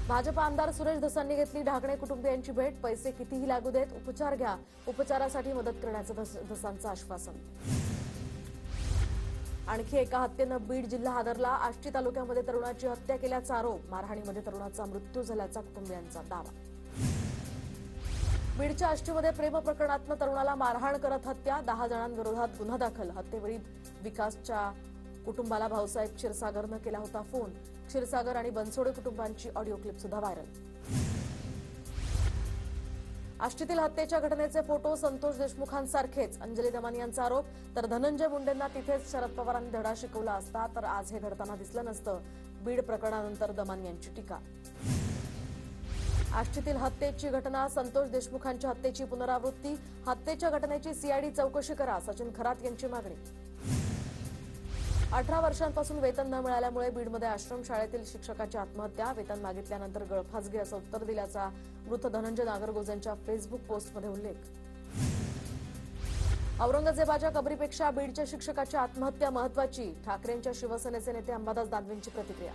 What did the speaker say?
भाजप आमदार सुरेश धसांनी घेतली ढाकणे कुटुंबियांची भेट। पैसे कितीही लागू देत, उपचार घ्या, उपचारासाठी मदत करण्याचं धसांचं आश्वासन। आणखी एका हत्येनं बीड जिल्हा हादरला। आष्टी तालुक्यामध्ये तरुणाची हत्या केल्याचा आरोप। मारहाणीमध्ये तरुणाचा मृत्यू झाल्याचा कुटुंबियांचा दावा। बीडच्या आष्टीमध्ये प्रेम प्रकरणातनं तरुणाला मारहाण करत हत्या। 10 जणांविरोधात गुन्हा दाखल। हत्येवेळी विकासच्या कुटुंबाला भाऊसाहेब क्षीरसागरनं केला होता फोन। क्षीरसागर आणि बनसोडे कुटुंबांची ऑडिओ क्लिप सुद्धा व्हायरल। आष्टीतील हत्येच्या घटनेचे फोटो संतोष देशमुखांसारखेच अंजली दमानी यांचा आरोप। तर धनंजय मुंडेंना तिथेच शरद पवारांनी धडा शिकवला असता तर आज हे घडताना दिसलं नसतं। बीड प्रकरणानंतर दमानी यांची टीका। आष्टीतील हत्येची घटना संतोष देशमुखांच्या हत्येची पुनरावृत्ती। हत्येच्या घटनेची सीआयडी चौकशी करा, सचिन खरात यांची मागणी। 18 वर्षांपासून वेतन न मिळाल्यामुळे बीडमध्ये आश्रमशाळेतील शिक्षकाची आत्महत्या। वेतन मागितल्यानंतर गळफासगी असं उत्तर दिल्याचा मृत धनंजय नागरगोजेंच्या फेसबुक पोस्टमध्ये उल्लेख। औरंगजेबाच्या कबरीपेक्षा बीडच्या शिक्षकाची आत्महत्या महत्वाची। ठाकरेंच्या शिवसेनेचे नेते अंबादास दानवेंची प्रतिक्रिया।